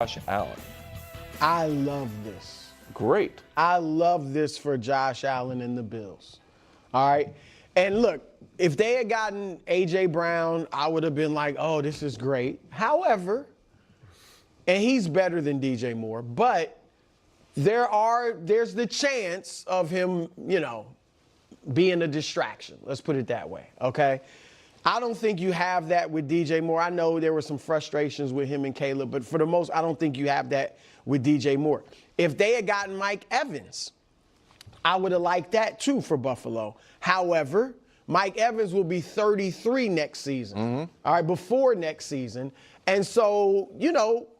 Josh Allen. I love this. Great. I love this for Josh Allen and the Bills. All right. And look, if they had gotten A.J. Brown, I would have been like, oh, this is great. However, and he's better than DJ Moore, but there's the chance of him, being a distraction. Let's put it that way. Okay. I don't think you have that with DJ Moore. I know there were some frustrations with him and Caleb, but for the most, I don't think you have that with DJ Moore. If they had gotten Mike Evans, I would have liked that too for Buffalo. However, Mike Evans will be 33 next season, all right, before next season. And so,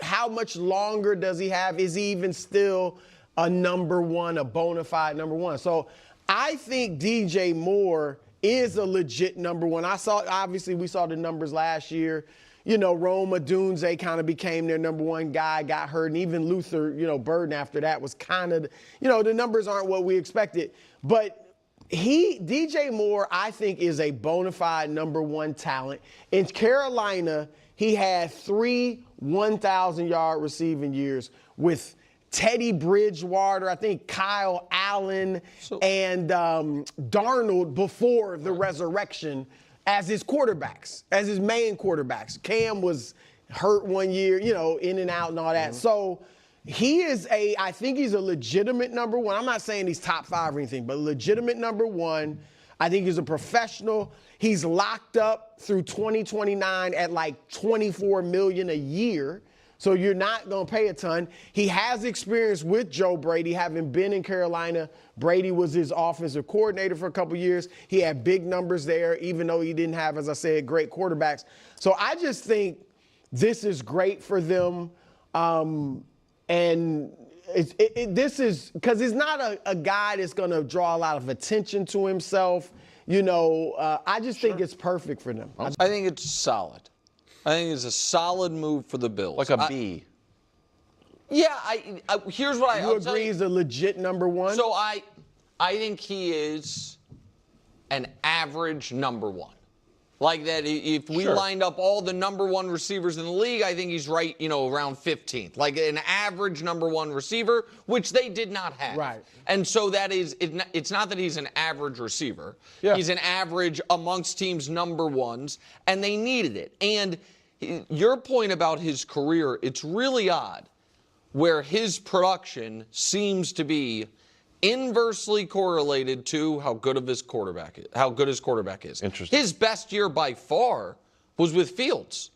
how much longer does he have? Is he even still a number one, a bona fide number one? So I think DJ Moore is a legit number one. Obviously, we saw the numbers last year. Rome Odunze kind of became their number one guy, got hurt, and even Luther, Burden after that was kind of, the numbers aren't what we expected. But DJ Moore, I think, is a bona fide number one talent. In Carolina, he had 3 1,000-yard receiving years with Teddy Bridgewater, I think Kyle Allen, and Darnold before the resurrection as his quarterbacks, as his main quarterbacks. Cam was hurt one year, in and out and all that. So I think he's a legitimate number one. I'm not saying he's top 5 or anything, but legitimate number one. I think he's a professional. He's locked up through 2029 at like $24 million a year. So you're not going to pay a ton. He has experience with Joe Brady, having been in Carolina. Brady was his offensive coordinator for a couple years. He had big numbers there, even though he didn't have, as I said, great quarterbacks. So I just think this is great for them. And this is because he's not a guy that's going to draw a lot of attention to himself. I just think it's perfect for them. I think it's solid. I think it's a solid move for the Bills. Like a B. Yeah, here's what You agree he's a legit number one? So I think he is an average number one. Like that, if we lined up all the number one receivers in the league, I think he's right, around 15th. Like an average number one receiver, which they did not have. Right. And so that is, it's not that he's an average receiver. Yeah. He's an average amongst teams' number ones, and they needed it. And your point about his career, it's really odd where his production seems to be inversely correlated to how good his quarterback is. Interesting. His best year by far was with Fields.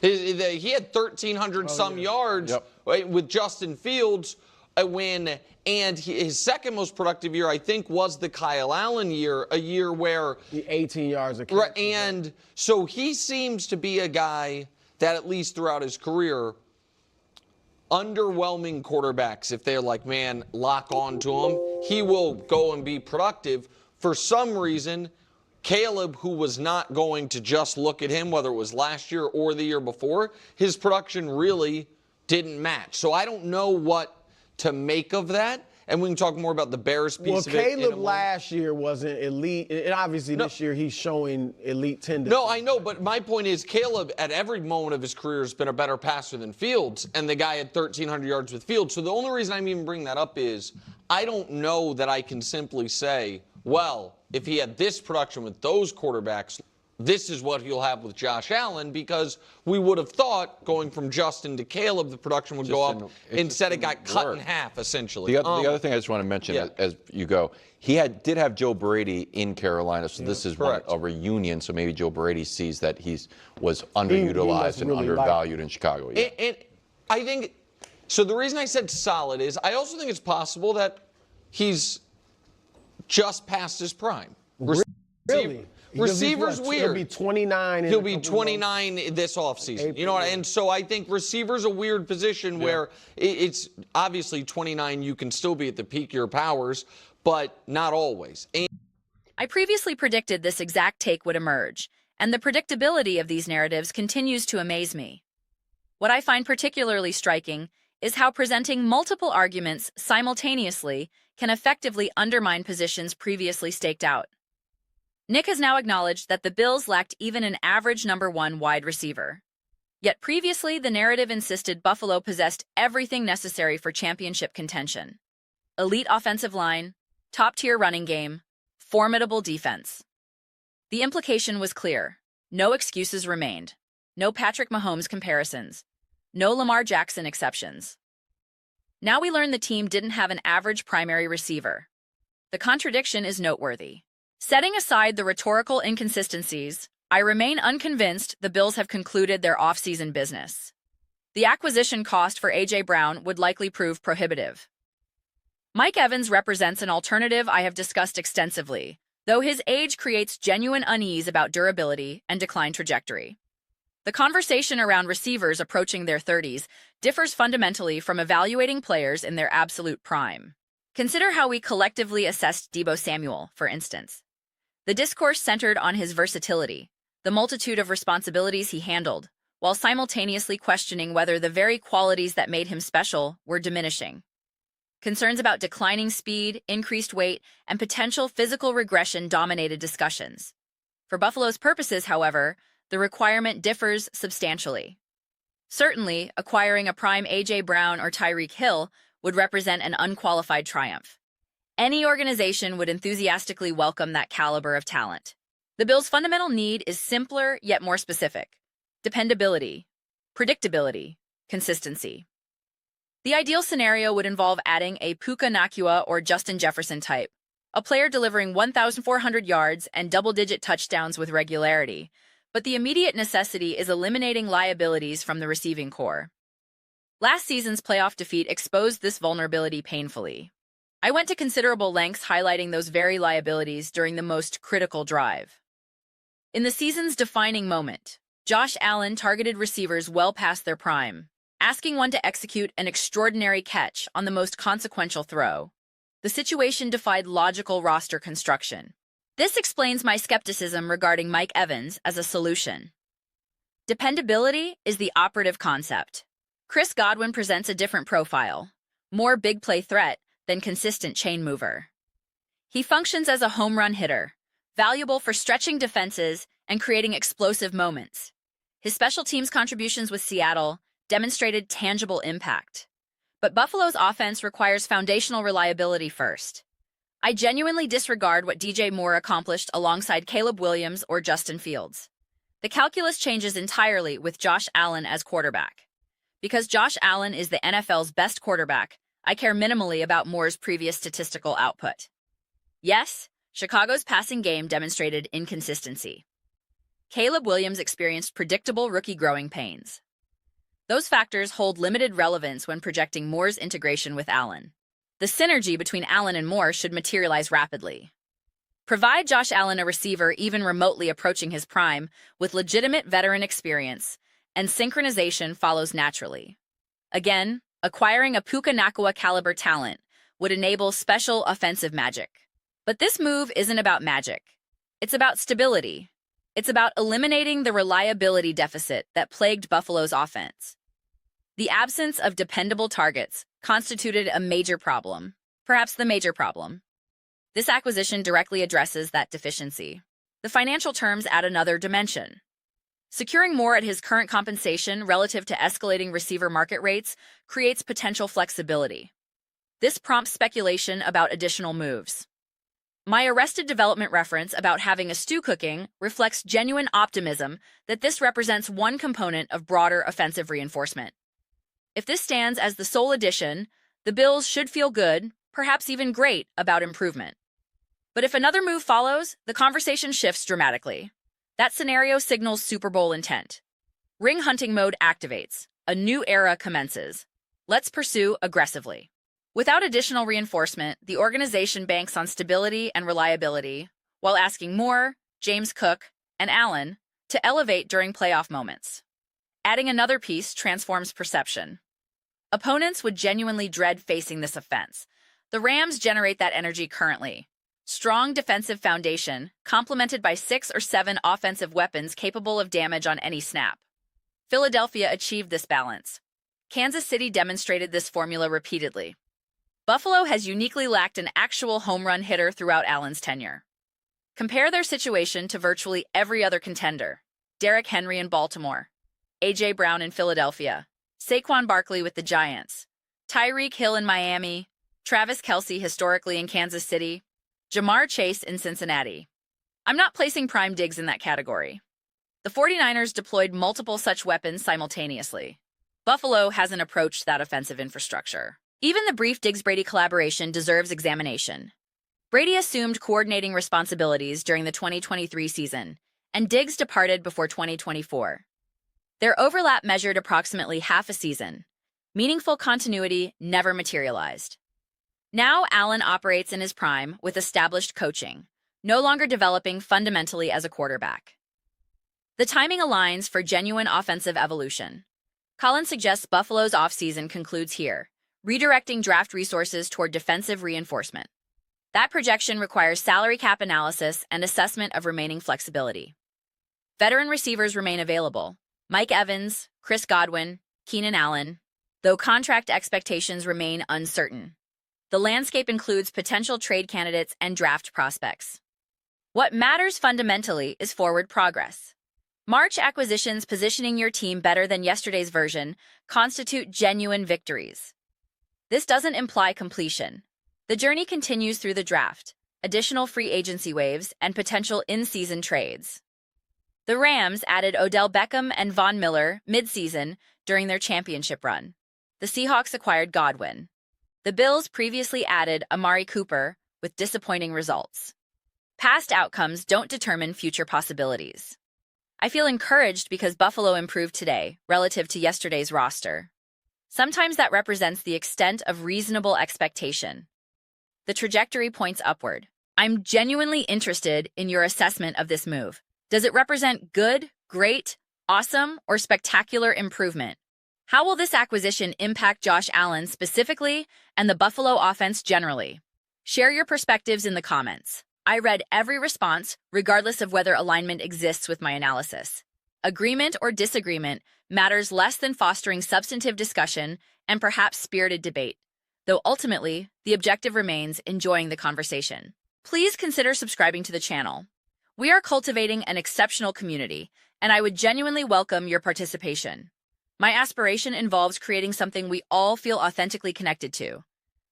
He had 1,300 yards with Justin Fields and his second most productive year, I think, was the Kyle Allen year, a year where the 18 yards a catch. And so he seems to be a guy that at least throughout his career, underwhelming quarterbacks, if they're like, man, lock on to him, he will go and be productive. For some reason, Caleb, who was not going to just look at him, whether it was last year or the year before, his production really didn't match. So I don't know what to make of that. And we can talk more about the Bears piece of it. Well, Caleb last year wasn't elite. And obviously this year he's showing elite tendencies. No, I know, but my point is Caleb at every moment of his career has been a better passer than Fields, and the guy had 1,300 yards with Fields. So the only reason I'm even bringing that up is I don't know that I can simply say, well, if he had this production with those quarterbacks, this is what he'll have with Josh Allen, because we would have thought going from Justin to Caleb, the production would go up. Instead, it got cut in half, essentially. The other thing I just want to mention as you go, he did have Joe Brady in Carolina, so this is a reunion, so maybe Joe Brady sees that was underutilized and undervalued in Chicago. Yeah. And I think, so the reason I said solid is I also think it's possible that he's just past his prime. Really? Receivers weird. He'll be 29. He'll be 29 this offseason. And so I think receiver's a weird position where it's obviously 29. You can still be at the peak of your powers, but not always. I previously predicted this exact take would emerge, and the predictability of these narratives continues to amaze me. What I find particularly striking is how presenting multiple arguments simultaneously can effectively undermine positions previously staked out. Nick has now acknowledged that the Bills lacked even an average number one wide receiver. Yet previously, the narrative insisted Buffalo possessed everything necessary for championship contention. Elite offensive line, top-tier running game, formidable defense. The implication was clear. No excuses remained. No Patrick Mahomes comparisons. No Lamar Jackson exceptions. Now we learn the team didn't have an average primary receiver. The contradiction is noteworthy. Setting aside the rhetorical inconsistencies, I remain unconvinced the Bills have concluded their offseason business. The acquisition cost for A.J. Brown would likely prove prohibitive. Mike Evans represents an alternative I have discussed extensively, though his age creates genuine unease about durability and decline trajectory. The conversation around receivers approaching their 30s differs fundamentally from evaluating players in their absolute prime. Consider how we collectively assessed Deebo Samuel, for instance. The discourse centered on his versatility, the multitude of responsibilities he handled, while simultaneously questioning whether the very qualities that made him special were diminishing. Concerns about declining speed, increased weight, and potential physical regression dominated discussions. For Buffalo's purposes, however, the requirement differs substantially. Certainly, acquiring a prime A.J. Brown or Tyreek Hill would represent an unqualified triumph. Any organization would enthusiastically welcome that caliber of talent. The Bills' fundamental need is simpler yet more specific: dependability, predictability, consistency. The ideal scenario would involve adding a Puka Nacua or Justin Jefferson type, a player delivering 1,400 yards and double-digit touchdowns with regularity, but the immediate necessity is eliminating liabilities from the receiving core. Last season's playoff defeat exposed this vulnerability painfully. I went to considerable lengths highlighting those very liabilities during the most critical drive. In the season's defining moment, Josh Allen targeted receivers well past their prime, asking one to execute an extraordinary catch on the most consequential throw. The situation defied logical roster construction. This explains my skepticism regarding Mike Evans as a solution. Dependability is the operative concept. Chris Godwin presents a different profile, more big play threat than consistent chain mover. He functions as a home run hitter, valuable for stretching defenses and creating explosive moments. His special teams contributions with Seattle demonstrated tangible impact. But Buffalo's offense requires foundational reliability first. I genuinely disregard what DJ Moore accomplished alongside Caleb Williams or Justin Fields. The calculus changes entirely with Josh Allen as quarterback. Because Josh Allen is the NFL's best quarterback, I care minimally about Moore's previous statistical output. Yes, Chicago's passing game demonstrated inconsistency. Caleb Williams experienced predictable rookie growing pains. Those factors hold limited relevance when projecting Moore's integration with Allen. The synergy between Allen and Moore should materialize rapidly. Provide Josh Allen a receiver even remotely approaching his prime with legitimate veteran experience, and synchronization follows naturally. Again, acquiring a Puka Nacua caliber talent would enable special offensive magic. But this move isn't about magic. It's about stability. It's about eliminating the reliability deficit that plagued Buffalo's offense. The absence of dependable targets constituted a major problem, perhaps the major problem. This acquisition directly addresses that deficiency. The financial terms add another dimension. Securing Moore at his current compensation relative to escalating receiver market rates creates potential flexibility. This prompts speculation about additional moves. My Arrested Development reference about having a stew cooking reflects genuine optimism that this represents one component of broader offensive reinforcement. If this stands as the sole addition, the Bills should feel good, perhaps even great, about improvement. But if another move follows, the conversation shifts dramatically. That scenario signals Super Bowl intent. Ring hunting mode activates. A new era commences. Let's pursue aggressively. Without additional reinforcement, the organization banks on stability and reliability, while asking Moore, James Cook, and Allen to elevate during playoff moments. Adding another piece transforms perception. Opponents would genuinely dread facing this offense. The Rams generate that energy currently. Strong defensive foundation, complemented by 6 or 7 offensive weapons capable of damage on any snap. Philadelphia achieved this balance. Kansas City demonstrated this formula repeatedly. Buffalo has uniquely lacked an actual home run hitter throughout Allen's tenure. Compare their situation to virtually every other contender. Derrick Henry in Baltimore, A.J. Brown in Philadelphia, Saquon Barkley with the Giants, Tyreek Hill in Miami, Travis Kelce historically in Kansas City, Jamar Chase in Cincinnati. I'm not placing prime Diggs in that category. The 49ers deployed multiple such weapons simultaneously. Buffalo hasn't approached that offensive infrastructure. Even the brief Diggs-Brady collaboration deserves examination. Brady assumed coordinating responsibilities during the 2023 season, and Diggs departed before 2024. Their overlap measured approximately half a season. Meaningful continuity never materialized. Now Allen operates in his prime with established coaching, no longer developing fundamentally as a quarterback. The timing aligns for genuine offensive evolution. Collins suggests Buffalo's offseason concludes here, redirecting draft resources toward defensive reinforcement. That projection requires salary cap analysis and assessment of remaining flexibility. Veteran receivers remain available: Mike Evans, Chris Godwin, Keenan Allen, though contract expectations remain uncertain. The landscape includes potential trade candidates and draft prospects. What matters fundamentally is forward progress. March acquisitions positioning your team better than yesterday's version constitute genuine victories. This doesn't imply completion. The journey continues through the draft, additional free agency waves, and potential in-season trades. The Rams added Odell Beckham and Von Miller mid-season during their championship run. The Seahawks acquired Godwin. The Bills previously added Amari Cooper with disappointing results. Past outcomes don't determine future possibilities. I feel encouraged because Buffalo improved today relative to yesterday's roster. Sometimes that represents the extent of reasonable expectation. The trajectory points upward. I'm genuinely interested in your assessment of this move. Does it represent good, great, awesome, or spectacular improvement? How will this acquisition impact Josh Allen specifically and the Buffalo offense generally? Share your perspectives in the comments. I read every response, regardless of whether alignment exists with my analysis. Agreement or disagreement matters less than fostering substantive discussion and perhaps spirited debate, though ultimately, the objective remains enjoying the conversation. Please consider subscribing to the channel. We are cultivating an exceptional community, and I would genuinely welcome your participation. My aspiration involves creating something we all feel authentically connected to,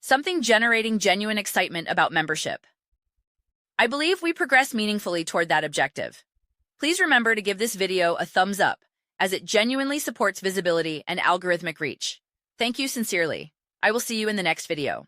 something generating genuine excitement about membership. I believe we progress meaningfully toward that objective. Please remember to give this video a thumbs up, as it genuinely supports visibility and algorithmic reach. Thank you sincerely. I will see you in the next video.